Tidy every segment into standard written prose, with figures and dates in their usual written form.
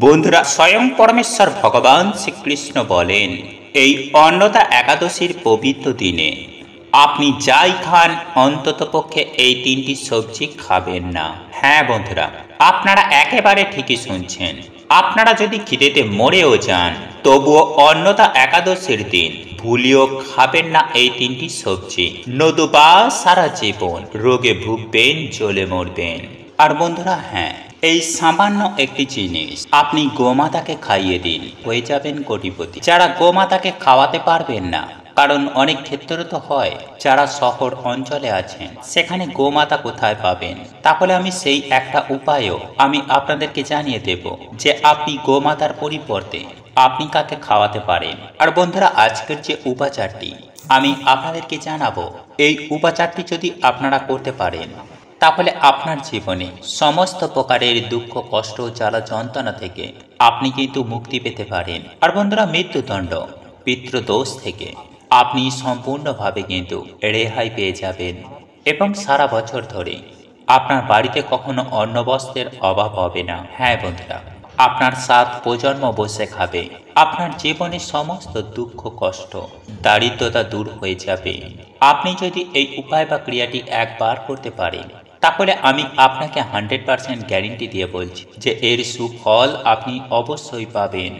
বন্ধুরা, স্বয়ং পরমেশ্বর ভগবান শ্রীকৃষ্ণ বলেন, এই অন্নদা একাদশীর পবিত্র দিনে আপনি যাই খান অন্ততপক্ষে এই তিনটি সবজি খাবেন না। হ্যাঁ বন্ধুরা, আপনারা একেবারে ঠিকই শুনছেন। আপনারা যদি খিদেতে মরেও যান, তবুও অন্নদা একাদশীর দিন ভুলিও খাবেন না এই তিনটি সবজি, নতুবা সারা জীবন রোগে ভুগবেন, জ্বলে মরবেন। আর বন্ধুরা, হ্যাঁ, এই সামান্য একটি জিনিস আপনি গোমাতাকে খাইয়ে দিন, হয়ে যাবেন কোটিপতি। যারা গোমাতাকে খাওয়াতে পারবেন না, কারণ অনেক ক্ষেত্রে তো হয় যারা শহর অঞ্চলে আছেন সেখানে গোমাতা কোথায় পাবেন, তাহলে আমি সেই একটা উপায়ও আমি আপনাদেরকে জানিয়ে দেব যে আপনি গোমাতার পরিবর্তে আপনি কাকে খাওয়াতে পারেন। আর বন্ধুরা, আজকের যে উপাচারটি আমি আপনাদেরকে জানাবো, এই উপাচারটি যদি আপনারা করতে পারেন তাহলে আপনার জীবনে সমস্ত প্রকারের দুঃখ, কষ্ট, জ্বালা, যন্ত্রণা থেকে আপনি কিন্তু মুক্তি পেতে পারেন। আর বন্ধুরা, মৃত্যুদণ্ড, পিতৃদোষ থেকে আপনি সম্পূর্ণভাবে কিন্তু রেহাই পেয়ে যাবেন এবং সারা বছর ধরে আপনার বাড়িতে কখনো অন্ন বস্ত্রের অভাব হবে না। হ্যাঁ বন্ধুরা, আপনার 7 প্রজন্ম বসে খাবে, আপনার জীবনে সমস্ত দুঃখ, কষ্ট, দারিদ্রতা দূর হয়ে যাবে। আপনি যদি এই উপায় বা ক্রিয়াটি একবার করতে পারেন তাহলে আমি আপনাকে 100% গ্যারেন্টি দিয়ে বলছি যে এর সুফল আপনি অবশ্যই পাবেন।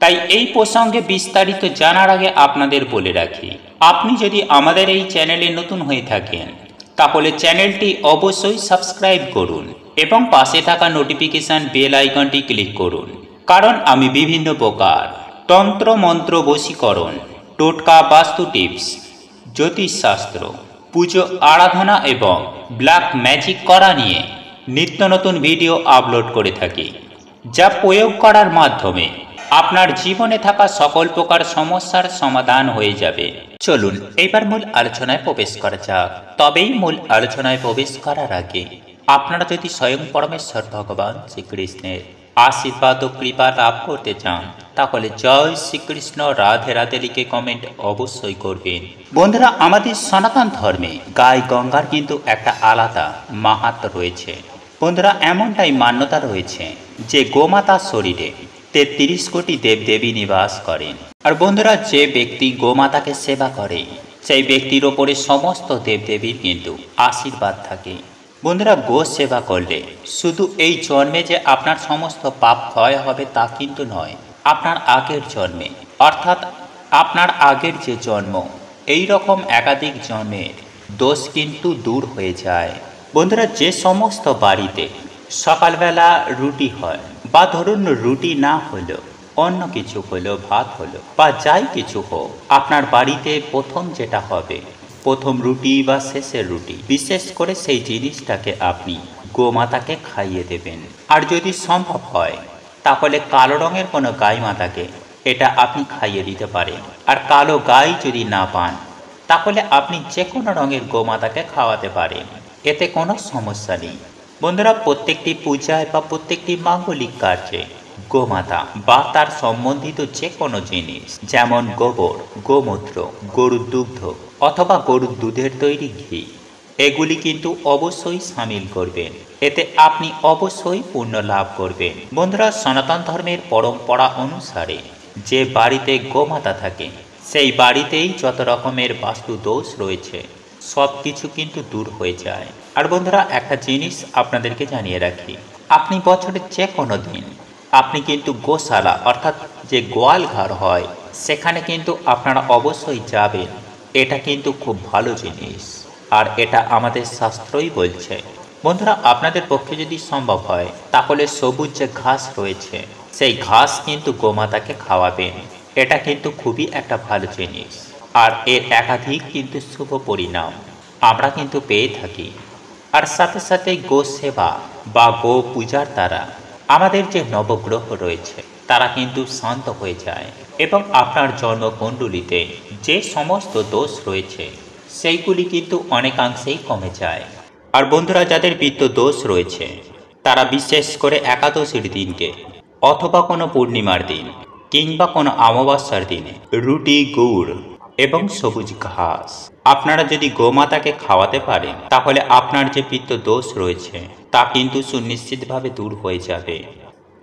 তাই এই প্রসঙ্গে বিস্তারিত জানার আগে আপনাদের বলে রাখি, আপনি যদি আমাদের এই চ্যানেলে নতুন হয়ে থাকেন তাহলে চ্যানেলটি অবশ্যই সাবস্ক্রাইব করুন এবং পাশে থাকা নোটিফিকেশন বেল আইকনটি ক্লিক করুন, কারণ আমি বিভিন্ন প্রকার তন্ত্র, মন্ত্র, বশীকরণ, টোটকা, বাস্তু টিপস, জ্যোতিষশাস্ত্র, পুজো আরাধনা এবং ব্ল্যাক ম্যাজিক করা নিয়ে নিত্য নতুন ভিডিও আপলোড করে থাকি, যা প্রয়োগ করার মাধ্যমে আপনার জীবনে থাকা সকল প্রকার সমস্যার সমাধান হয়ে যাবে। চলুন এবার মূল আলোচনায় প্রবেশ করা যাক। তবেই মূল আলোচনায় প্রবেশ করার আগে আপনারা যদি স্বয়ং পরমেশ্বর ভগবান শ্রীকৃষ্ণের আশীর্বাদ ও কৃপা লাভ করতে চান তাহলে জয় শ্রীকৃষ্ণ, রাধে রাধে লিখে কমেন্ট অবশ্যই করবেন। বন্ধুরা, আমাদের সনাতন ধর্মে গাই গঙ্গার কিন্তু একটা আলাদা মাহাত্ম্য রয়েছে। বন্ধুরা, এমনটাই মান্যতা রয়েছে যে গোমাতার শরীরে 33 কোটি দেবদেবী নিবাস করেন। আর বন্ধুরা, যে ব্যক্তি গোমাতাকে সেবা করে সেই ব্যক্তির ওপরে সমস্ত দেবদেবীর কিন্তু আশীর্বাদ থাকে। বন্ধুরা, গো সেবা করলে শুধু এই জন্মে যে আপনার সমস্ত পাপ ক্ষয় হবে তা কিন্তু নয়, আপনার আগের জন্মে, অর্থাৎ আপনার আগের যে জন্ম, এই রকম একাধিক জন্মের দোষ কিন্তু দূর হয়ে যায়। বন্ধুরা, যে সমস্ত বাড়িতে সকালবেলা রুটি হয়, বা ধরুন রুটি না হলো অন্য কিছু হলো, ভাত হলো বা যাই কিছু হোক, আপনার বাড়িতে প্রথম যেটা হবে, প্রথম রুটি বা শেষের রুটি, বিশেষ করে সেই জিনিসটাকে আপনি গোমাতাকে খাইয়ে দেবেন। আর যদি সম্ভব হয় তাহলে কালো রঙের কোনো গাই মাতাকে এটা আপনি খাইয়ে দিতে পারেন। আর কালো গাই যদি না পান তাহলে আপনি যে কোনো রঙের গোমাতাকে খাওয়াতে পারেন, এতে কোনো সমস্যা নেই। বন্ধুরা, প্রত্যেকটি পূজায় বা প্রত্যেকটি মাঙ্গলিক কার্যে গোমাতা বা তার সম্বন্ধিত যে কোনো জিনিস, যেমন গোবর, গোমূত্র, গরুর দুগ্ধ অথবা গরুর দুধের তৈরি ঘি, এগুলি কিন্তু অবশ্যই সামিল করবেন, এতে আপনি অবশ্যই পুণ্য লাভ করবেন। বন্ধুরা, সনাতন ধর্মের পরম্পরা অনুসারে যে বাড়িতে গোমাতা থাকে সেই বাড়িতেই যত রকমের বাস্তু দোষ রয়েছে সব কিছু কিন্তু দূর হয়ে যায়। আর বন্ধুরা, একটা জিনিস আপনাদেরকে জানিয়ে রাখি, আপনি বছরের যে কোনো দিন আপনি কিন্তু গোশালা, অর্থাৎ যে গোয়াল ঘর হয়, সেখানে কিন্তু আপনারা অবশ্যই যাবেন। এটা কিন্তু খুব ভালো জিনিস, আর এটা আমাদের শাস্ত্রই বলছে। বন্ধুরা, আপনাদের পক্ষে যদি সম্ভব হয় তাহলে সবুজ যে ঘাস রয়েছে সেই ঘাস কিন্তু গোমাতাকে খাওয়াবেন, এটা কিন্তু খুবই একটা ভালো জিনিস, আর এর একাধিক কিন্তু শুভ পরিণাম আমরা কিন্তু পেয়ে থাকি। আর সাথে সাথে গো সেবা বা গো পূজার দ্বারা আমাদের যে নবগ্রহ রয়েছে তারা কিন্তু শান্ত হয়ে যায় এবং আপনার জন্মকুণ্ডলিতে যে সমস্ত দোষ রয়েছে সেইগুলি কিন্তু অনেকাংশেই কমে যায়। আর বন্ধুরা, যাদের পিত্ত দোষ রয়েছে তারা বিশেষ করে একাদশীর দিনকে অথবা কোনো পূর্ণিমার দিন কিংবা কোনো অমাবস্যার দিনে রুটি, গুড় এবং সবুজ ঘাস আপনারা যদি গোমাতাকে খাওয়াতে পারেন তাহলে আপনার যে পিত্ত দোষ রয়েছে তা কিন্তু সুনিশ্চিতভাবে দূর হয়ে যাবে।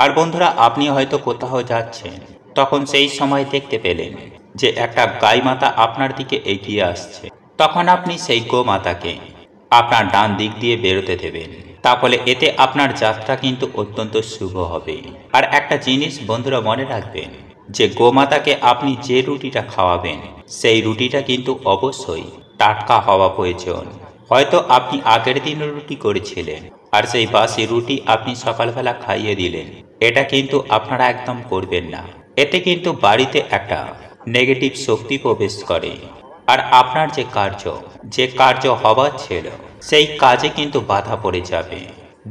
আর বন্ধুরা, আপনি হয়তো কোথাও যাচ্ছেন, তখন সেই সময় দেখতে পেলেন যে একটা গাই মাতা আপনার দিকে এগিয়ে আসছে। তখন আপনি সেই গোমাতাকে আপনার ডান দিক দিয়ে বেরোতে দেবেন। তাহলে এতে আপনার যাত্রা কিন্তু অত্যন্ত শুভ হবে। আর একটা জিনিস বন্ধুরা মনে রাখবেন, যে গোমাতাকে আপনি যে রুটিটা খাওয়াবেন, সেই রুটিটা কিন্তু অবশ্যই টাটকা হওয়া প্রয়োজন। হয়তো আপনি আগের দিন রুটি করেছিলেন, আর সেই বাসি রুটি আপনি সকালবেলা খাইয়ে দিলেন। এটা কিন্তু আপনারা একদম করবেন না। এতে কিন্তু বাড়িতে একটা নেগেটিভ শক্তি প্রবেশ করে, আর আপনার যে কার্য হবার ছিল, সেই কাজে কিন্তু বাধা পড়ে যাবে।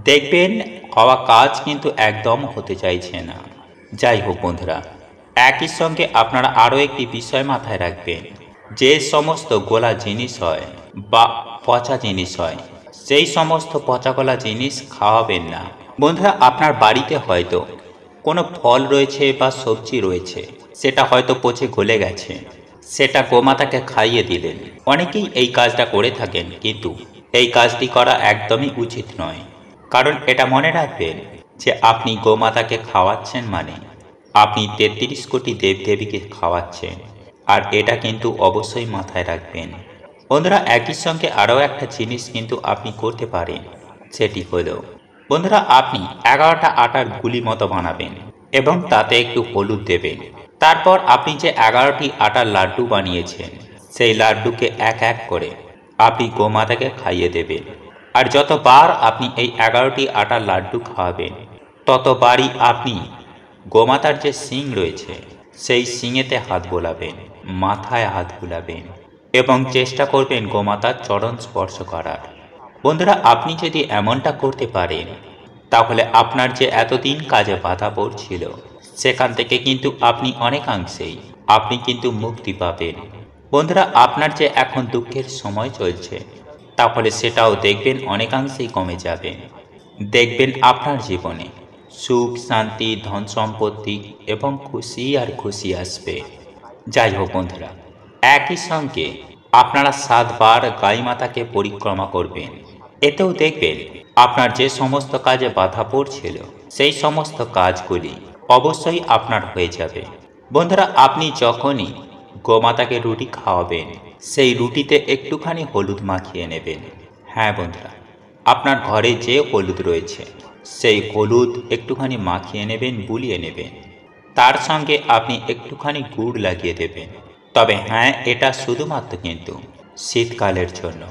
দেখবেন হওয়া কাজ কিন্তু একদম হতে চাইছে না। যাই হোক বন্ধুরা, একই সঙ্গে আপনারা আরও একটি বিষয় মাথায় রাখবেন, যে সমস্ত গোলা জিনিস হয় বা পচা জিনিস হয়, সেই সমস্ত পচা গলা জিনিস খাওয়াবেন না। বন্ধুরা, আপনার বাড়িতে হয়তো কোনো ফল রয়েছে বা সবজি রয়েছে, সেটা হয়তো পচে গলে গেছে, সেটা গোমাতাকে খাইয়ে দিলেন। অনেকেই এই কাজটা করে থাকেন, কিন্তু এই কাজটি করা একদমই উচিত নয়। কারণ এটা মনে রাখবেন যে আপনি গোমাতাকে খাওয়াচ্ছেন মানে আপনি ৩৩ কোটি দেবদেবীকে খাওয়াচ্ছেন। আর এটা কিন্তু অবশ্যই মাথায় রাখবেন। বন্ধুরা, একই সঙ্গে আরও একটা জিনিস কিন্তু আপনি করতে পারেন, সেটি হলো বন্ধুরা, আপনি 11টা আটার গুলি মতো বানাবেন এবং তাতে একটু হলুদ দেবেন। তারপর আপনি যে 11টি আটার লাড্ডু বানিয়েছেন, সেই লাড্ডুকে এক এক করে আপনি গোমাতাকে খাইয়ে দেবেন। আর যতবার আপনি এই 11টি আটার লাড্ডু খাওয়াবেন, ততবারই আপনি গোমাতার যে শিং রয়েছে, সেই শিঙেতে হাত বোলাবেন, মাথায় হাত বোলাবেন এবং চেষ্টা করবেন গোমাতার চরণ স্পর্শ করার। বন্ধুরা, আপনি যদি এমনটা করতে পারেন, তাহলে আপনার যে এতদিন কাজে বাধা পড়ছিল, সেখান থেকে কিন্তু আপনি অনেকাংশেই আপনি কিন্তু মুক্তি পাবেন। বন্ধুরা, আপনার যে এখন দুঃখের সময় চলছে, তাহলে সেটাও দেখবেন অনেকাংশেই কমে যাবে। দেখবেন আপনার জীবনে সুখ, শান্তি, ধন সম্পত্তি এবং খুশি আর খুশি আসবে। যাই হোক বন্ধুরা, একই সঙ্গে আপনারা 7 বার গাই মাতাকে পরিক্রমা করবেন। এতেও দেখবেন আপনার যে সমস্ত কাজে বাধা পড়ছিল, সেই সমস্ত কাজগুলি অবশ্যই আপনার হয়ে যাবে। বন্ধুরা, আপনি যখনই গোমাতাকে রুটি খাওয়াবেন, সেই রুটিতে একটুখানি হলুদ মাখিয়ে নেবেন। হ্যাঁ বন্ধুরা, আপনার ঘরে যে হলুদ রয়েছে, সেই হলুদ একটুখানি মাখিয়ে নেবেন, বুলিয়ে নেবেন। তার সঙ্গে আপনি একটুখানি গুড় লাগিয়ে দেবেন। তবে হ্যাঁ, এটা শুধুমাত্র কিন্তু শীতকালের জন্য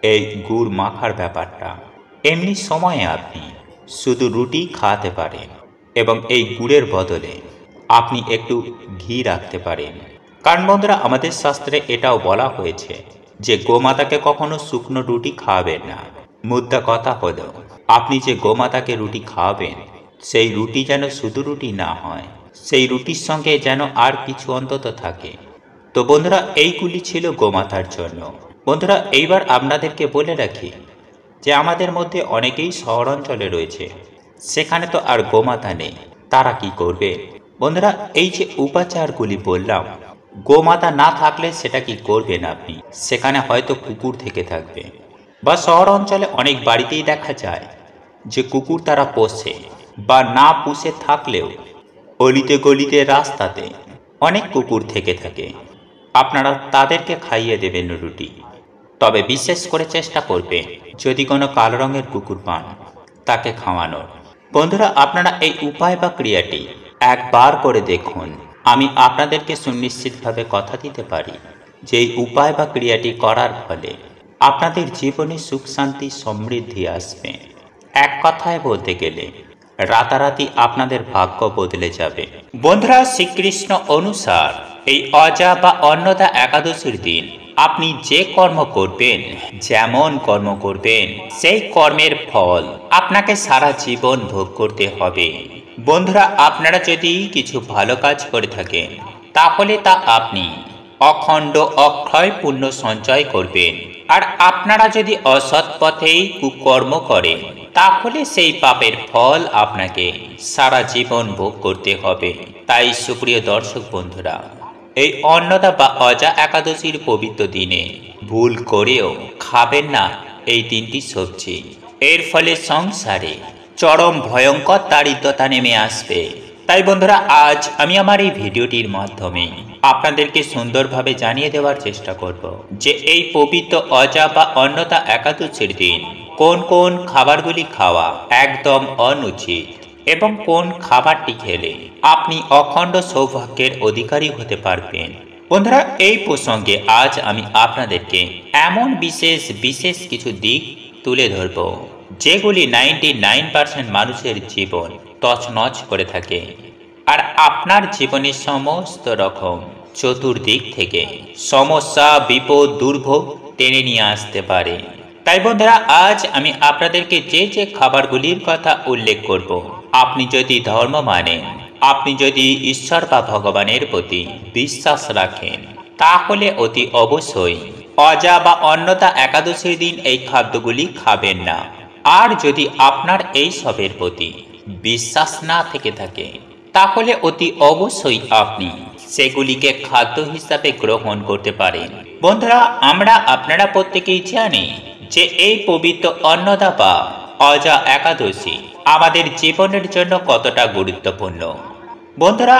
এই গুড় মাখার ব্যাপারটা। এমনি সময়ে আপনি শুধু রুটি খাওয়াতে পারেন এবং এই গুড়ের বদলে আপনি একটু ঘি রাখতে পারেন। কারণ বন্ধুরা, আমাদের শাস্ত্রে এটাও বলা হয়েছে যে গোমাতাকে কখনো শুকনো রুটি খাওয়াবেন না। মুদ্রা কথা হলো, আপনি যে গোমাতাকে রুটি খাওয়াবেন, সেই রুটি যেন শুধু রুটি না হয়, সেই রুটির সঙ্গে যেন আর কিছু অন্তত থাকে। তো বন্ধুরা, এইগুলি ছিল গোমাতার জন্য। বন্ধুরা, এইবার আপনাদেরকে বলে রাখি যে আমাদের মধ্যে অনেকেই শহর অঞ্চলে রয়েছে, সেখানে তো আর গোমাতা নেই। তারা কি করবে? বন্ধুরা, এই যে উপাচারগুলি বললাম, গোমাতা না থাকলে সেটা কি করবেন আপনি? সেখানে হয়তো কুকুর থেকে থাকবে, বা শহর অঞ্চলে অনেক বাড়িতেই দেখা যায় যে কুকুর তারা পোষে, বা না পুষে থাকলেও অলিতে গলিতে রাস্তাতে অনেক কুকুর থেকে থাকে। আপনারা তাদেরকে খাইয়ে দেবেন রুটি। তবে বিশেষ করে চেষ্টা করবেন, যদি কোনো কালো রঙের কুকুর পান, তাকে খাওয়ানোর। বন্ধুরা, আপনারা এই উপায় বা ক্রিয়াটি একবার করে দেখুন। আমি আপনাদেরকে সুনিশ্চিতভাবে কথা দিতে পারি যে এই উপায় বা ক্রিয়াটি করার ফলে আপনাদের জীবনে সুখ, শান্তি, সমৃদ্ধি আসবে। এক কথায় বলতে গেলে রাতারাতি আপনাদের ভাগ্য বদলে যাবে। বন্ধুরা, শ্রীকৃষ্ণ অনুসার এই অজা বা অন্নদা একাদশীর দিন আপনি যে কর্ম করবেন, যেমন কর্ম করবেন, সেই কর্মের ফল আপনাকে সারা জীবন ভোগ করতে হবে। বন্ধুরা, আপনারা যদি কিছু ভালো কাজ করে থাকেন, তাহলে তা আপনি অখণ্ড অক্ষয় পুণ্য সঞ্চয় করবেন। আর আপনারা যদি অসৎ পথেই কুকর্ম করেন, তাহলে সেই পাপের ফল আপনাকে সারা জীবন ভোগ করতে হবে। তাই সুপ্রিয় দর্শক বন্ধুরা, এই অন্নদা বা অজা একাদশীর পবিত্র দিনে ভুল করেও খাবেন না এই 3টি সবজি। এর ফলে সংসারে চরম ভয়ঙ্কর দারিদ্রতা নেমে আসবে। তাই বন্ধুরা, আজ আমি আমার এই ভিডিওটির মাধ্যমে আপনাদেরকে সুন্দরভাবে জানিয়ে দেওয়ার চেষ্টা করব যে এই পবিত্র অজা বা অন্নদা একাদশীর দিন কোন কোন খাবারগুলি খাওয়া একদম অনুচিত এবং কোন খাবারটি খেলে আপনি অখণ্ড সৌভাগ্যের অধিকারী হতে পারবেন। বন্ধুরা, এই প্রসঙ্গে আজ আমি আপনাদেরকে এমন বিশেষ কিছু দিক তুলে ধরব যেগুলি 99% মানুষের জীবন তছনছ করে থাকে আর আপনার জীবনের সমস্ত রকম চতুর্দিক থেকে সমস্যা, বিপদ, দুর্ভোগ টেনে নিয়ে আসতে পারে। তাই বন্ধুরা, আজ আমি আপনাদেরকে যে খাবারগুলির কথা উল্লেখ করব, আপনি যদি ধর্ম মানেন, আপনি যদি ঈশ্বর বা ভগবানের প্রতি বিশ্বাস রাখেন, তাহলে অতি অবশ্যই অজা বা অন্নদা একাদশীর দিন এই খাদ্যগুলি খাবেন না। আর যদি আপনার এই সবের প্রতি বিশ্বাস না থেকে থাকে, তাহলে অতি অবশ্যই আপনি সেগুলিকে খাদ্য হিসাবে গ্রহণ করতে পারেন। বন্ধুরা, আপনারা প্রত্যেকেই জানি যে এই পবিত্র অন্নদা বা অজা একাদশী আমাদের জীবনের জন্য কতটা গুরুত্বপূর্ণ। বন্ধুরা,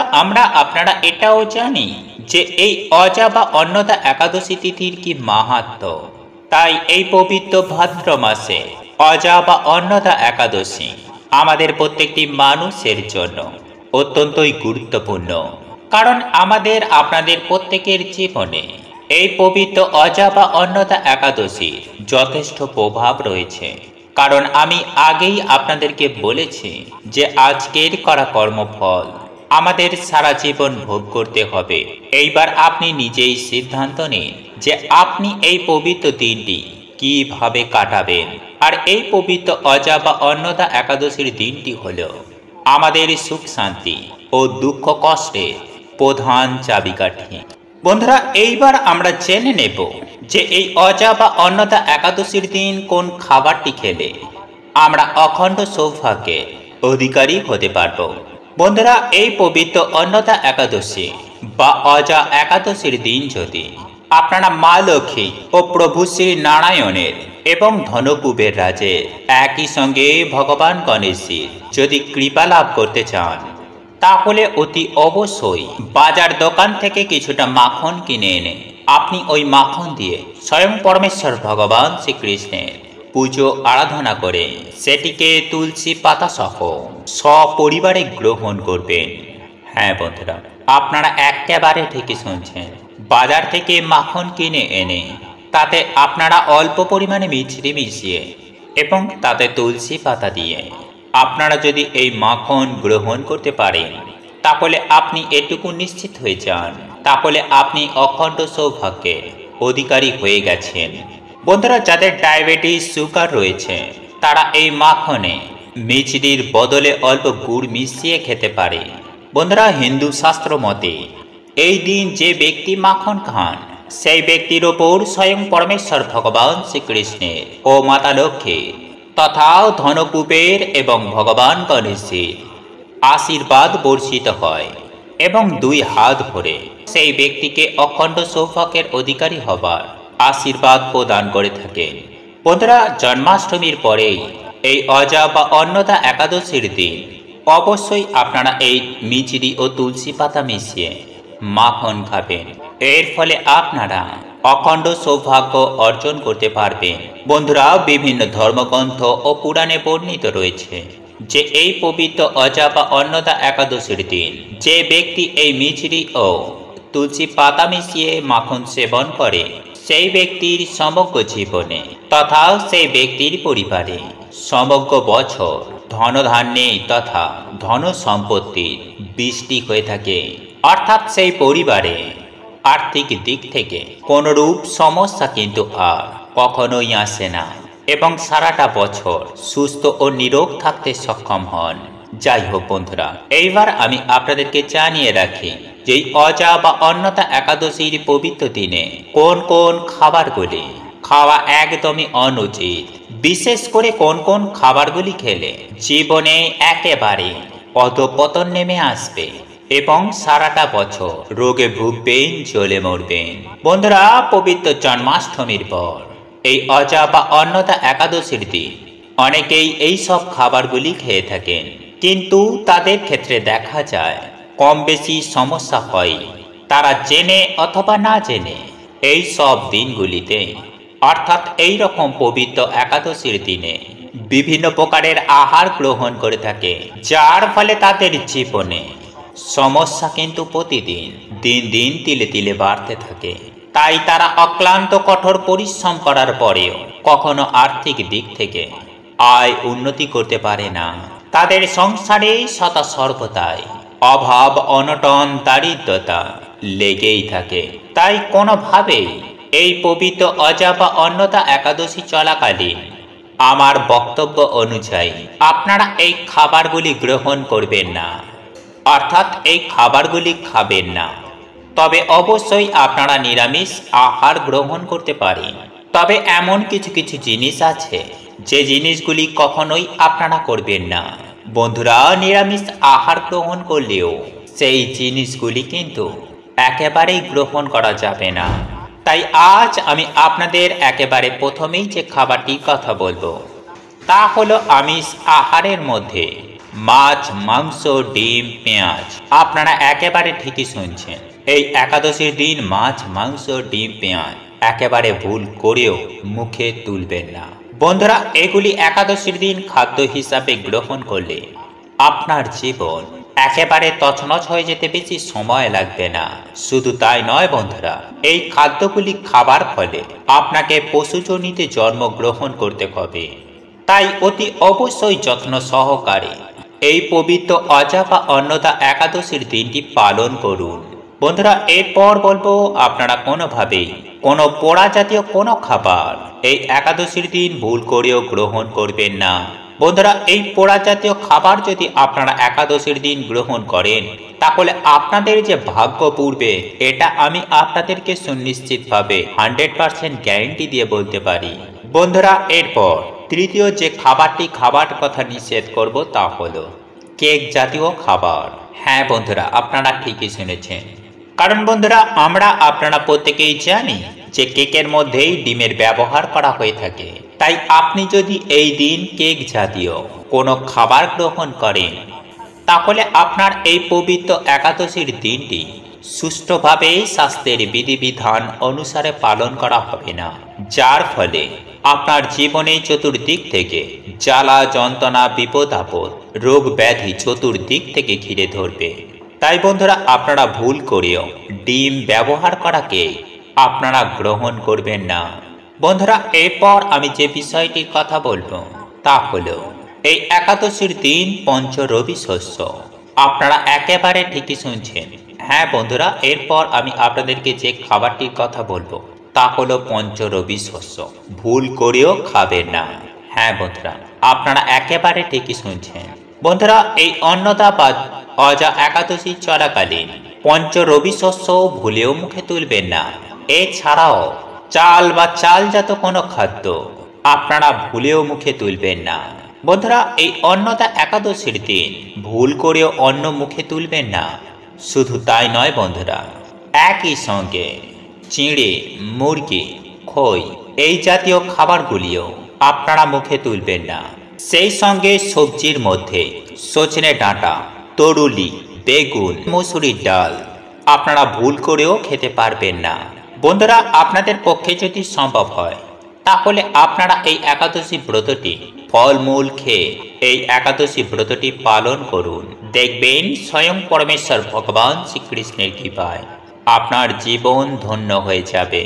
আপনারা এটাও জানি যে এই অজা বা অন্নদা একাদশী তিথির কি মাহাত্ম্য। তাই এই পবিত্র ভাদ্র মাসে অজা বা অন্নদা একাদশী আমাদের প্রত্যেকটি মানুষের জন্য অত্যন্তই গুরুত্বপূর্ণ। কারণ আপনাদের প্রত্যেকের জীবনে এই পবিত্র অজা বা অন্নদা একাদশীর যথেষ্ট প্রভাব রয়েছে। কারণ আমি আগেই আপনাদেরকে বলেছি যে আজকের করা কর্মফল আমাদের সারা জীবন ভোগ করতে হবে। এইবার আপনি নিজেই সিদ্ধান্ত নিন যে আপনি এই পবিত্র দিনটি কিভাবে কাটাবেন। আর এই পবিত্র অজা বা অন্নদা একাদশীর দিনটি হলো আমাদের সুখ শান্তি ও দুঃখ কষ্টের প্রধান চাবিকাঠি। বন্ধুরা, এইবার আমরা জেনে নেব যে এই অজা বা অন্নদা একাদশীর দিন কোন খাবারটি খেলে আমরা অখণ্ড সৌভাগ্যের অধিকারী হতে পারব। বন্ধুরা, এই পবিত্র অন্নদা একাদশী বা অজা একাদশীর দিন যদি আপনারা মা লক্ষ্মী ও প্রভু শ্রী নারায়ণের এবং ধনকুবের রাজের একই সঙ্গে ভগবান গণেশের যদি কৃপা লাভ করতে চান, তাহলে অতি অবশ্যই বাজার দোকান থেকে কিছুটা মাখন কিনে এনে আপনি ওই মাখন দিয়ে স্বয়ং পরমেশ্বর ভগবান শ্রীকৃষ্ণের পুজো আরাধনা করে সেটিকে তুলসী পাতা সহ সপরিবারে গ্রহণ করবেন। হ্যাঁ বন্ধুরা, আপনারা একেবারে ঠিকই শুনছেন। বাজার থেকে মাখন কিনে এনে তাতে আপনারা অল্প পরিমাণে মিছরি মিশিয়ে এবং তাতে তুলসী পাতা দিয়ে আপনারা যদি এই মাখন গ্রহণ করতে পারেন, তাহলে আপনি এটুকু নিশ্চিত হয়ে যান, তাহলে আপনি অখণ্ড সৌভাগ্যের অধিকারী হয়ে গেছেন। বন্ধুরা, যাদের ডায়াবেটিস, সুগার রয়েছে, তারা এই মাখনে মিছরির বদলে অল্প গুড় মিশিয়ে খেতে পারে। বন্ধুরা, হিন্দু শাস্ত্র মতে এই দিন যে ব্যক্তি মাখন খান, সেই ব্যক্তির ওপর স্বয়ং পরমেশ্বর ভগবান শ্রীকৃষ্ণের ও মাতা লক্ষ্মী তথা ধনকুবের এবং ভগবান গণেশের আশীর্বাদ বর্ষিত হয় এবং দুই হাত ভরে সেই ব্যক্তিকে অখণ্ড সৌভাগ্যের অধিকারী হবার আশীর্বাদ প্রদান করে থাকেন। বন্ধুরা, জন্মাষ্টমীর পরেই এই অজা বা অন্নদা একাদশীর দিন অবশ্যই আপনারা এই মিছরি ও তুলসী পাতা মিশিয়ে মাখন খাবেন। এর ফলে আপনারা অখণ্ড সৌভাগ্য অর্জন করতে পারবেন। বন্ধুরা, বিভিন্ন ধর্মগ্রন্থ ও পুরাণে বর্ণিত রয়েছে যে এই পবিত্র অজা বা অন্নদা একাদশীর দিন যে ব্যক্তি এই মিছরি ও তুলসী পাতা মিশিয়ে মাখন সেবন করে, সেই ব্যক্তির সমগ্র জীবনে তথা সেই ব্যক্তির পরিবারে সমগ্র বছর ধনধান্যে তথা ধন সম্পত্তির বৃষ্টি হয়ে থাকে। অর্থাৎ সেই পরিবারে আর্থিক দিক থেকে কোনরূপ সমস্যা কিন্তু আর কখনোই আসে না এবং সারাটা বছর সুস্থ ও নিরোগ থাকতে সক্ষম হন। যাই হোক বন্ধুরা, এইবার আমি আপনাদেরকে জানিয়ে রাখি যে অজা বা অন্নদা একাদশীর পবিত্র দিনে কোন কোন খাবারগুলি খাওয়া একদমই অনুচিত। বিশেষ করে কোন কোন খাবারগুলি খেলে জীবনে একেবারে পদপতন নেমে আসবে এবং সারাটা বছর রোগে ভুগবেন, জ্বলে মরবেন। বন্ধুরা, পবিত্র জন্মাষ্টমীর পর এই অজা বা অন্নদা একাদশীর দিন অনেকেই এই সব খাবারগুলি খেয়ে থাকেন, কিন্তু তাদের ক্ষেত্রে দেখা যায় কম বেশি সমস্যা হয়। তারা জেনে অথবা না জেনে এই সব দিনগুলিতে, অর্থাৎ এই রকম পবিত্র একাদশীর দিনে বিভিন্ন প্রকারের আহার গ্রহণ করে থাকে, যার ফলে তাদের জীবনে সমস্যা কিন্তু প্রতিদিন দিন দিন তিলে তিলে বাড়তে থাকে। তাই তারা অক্লান্ত কঠোর পরিশ্রম করার পরেও কখনো আর্থিক দিক থেকে আয় উন্নতি করতে পারে না। তাদের সংসারে সদা সর্বদাই অভাব, অনটন, দারিদ্রতা লেগেই থাকে। তাই কোনোভাবেই এই পবিত্র অজা বা অন্নদা একাদশী চলাকালীন আমার বক্তব্য অনুযায়ী আপনারা এই খাবারগুলি গ্রহণ করবেন না, অর্থাৎ এই খাবারগুলি খাবেন না। তবে অবশ্যই আপনারা নিরামিষ আহার গ্রহণ করতে পারেন। তবে এমন কিছু কিছু জিনিস আছে যে জিনিসগুলি কখনোই আপনারা করবেন না। বন্ধুরা, নিরামিষ আহার গ্রহণ করলেও সেই জিনিসগুলি কিন্তু একেবারেই গ্রহণ করা যাবে না। তাই আজ আমি আপনাদের একেবারে প্রথমেই যে খাবারটির কথা বলবো তা হলো আমিষ আহারের মধ্যে মাছ, মাংস, ডিম, পেঁয়াজ। আপনারা একেবারে ঠিকই শুনছেন। এই একাদশীর দিন মাছ, মাংস, ডিম, পেঁয়াজ একেবারে ভুল করেও মুখে তুলবেন না। বন্ধুরা, এগুলি একাদশীর দিন খাদ্য হিসাবে গ্রহণ করলে আপনার জীবন একেবারে তছনছ হয়ে যেতে বেশি সময় লাগবে না। শুধু তাই নয় বন্ধুরা, এই খাদ্যগুলি খাবার ফলে আপনাকে পশুজনিতে জন্মগ্রহণ করতে হবে। তাই অতি অবশ্যই যত্ন সহকারে এই পবিত্র অজা বা অন্নদা একাদশীর দিনটি পালন করুন। বন্ধুরা, এরপর বলবো আপনারা কোনোভাবেই কোনো পোড়া জাতীয় কোনো খাবার এই একাদশীর দিন ভুল করেও গ্রহণ করবেন না। বন্ধুরা, এই পোড়া জাতীয় খাবার যদি আপনারা একাদশীর দিন গ্রহণ করেন তাহলে আপনাদের যে ভাগ্য পূর্বে, এটা আমি আপনাদেরকে সুনিশ্চিতভাবে 100% গ্যারেন্টি দিয়ে বলতে পারি। বন্ধুরা, এরপর তৃতীয় যে খাবারটি খাবার কথা নিষেধ করব তা হলো কেক জাতীয় খাবার। হ্যাঁ বন্ধুরা, আপনারা ঠিকই শুনেছেন। কারণ বন্ধুরা, আপনারা প্রত্যেকেই জানি যে কেকের মধ্যেই ডিমের ব্যবহার করা হয়ে থাকে। তাই আপনি যদি এই দিন কেক জাতীয় কোনো খাবার গ্রহণ করেন তাহলে আপনার এই পবিত্র একাদশীর দিনটি সুষ্ঠুভাবে শাস্ত্রের বিধিবিধান অনুসারে পালন করা হবে না, যার ফলে আপনার জীবনে চতুর্দিক থেকে জ্বালা যন্ত্রণা, বিপদ আপদ, রোগ ব্যাধি চতুর্দিক থেকে ঘিরে ধরবে। তাই বন্ধুরা, আপনারা ভুল করেও ডিম ব্যবহার করাকে আপনারা গ্রহণ করবেন না। বন্ধুরা, এরপর আমি যে বিষয়টির কথা বলবো তা হলো এই একাদশীর দিন পঞ্চরবি শস্য। আপনারা একেবারে ঠিকই শুনছেন। হ্যাঁ বন্ধুরা, এরপর আমি আপনাদেরকে যে খাবারটির কথা বলবো তা হলো পঞ্চরবি শস্য। ভুল করেও খাবেন না। হ্যাঁ বন্ধুরা, আপনারা একেবারে ঠিকই শুনছেন। বন্ধুরা, এই অন্নদা বা অজা একাদশী চলাকালীন পঞ্চরবি শস্য ভুলেও মুখে তুলবেন না। এছাড়াও চাল বা চালজাত কোনো খাদ্য আপনারা ভুলেও মুখে তুলবেন না। বন্ধুরা, এই অন্নদা একাদশীর দিন ভুল করেও অন্ন মুখে তুলবেন না। শুধু তাই নয় বন্ধুরা, একই সঙ্গে চিঁড়ে, মুরগি, খই এই জাতীয় খাবারগুলিও আপনারা মুখে তুলবেন না। সেই সঙ্গে সবজির মধ্যে সজনে ডাঁটা, তরুলি, বেগুন, মসুরির ডাল আপনারা ভুল করেও খেতে পারবেন না। বন্ধুরা, আপনাদের পক্ষে যদি সম্ভব হয় তাহলে আপনারা এই একাদশী ব্রতটি ফলমূল খেয়ে এই একাদশী ব্রতটি পালন করুন। দেখবেন স্বয়ং পরমেশ্বর ভগবান শ্রীকৃষ্ণের কৃপায় আপনার জীবন ধন্য হয়ে যাবে।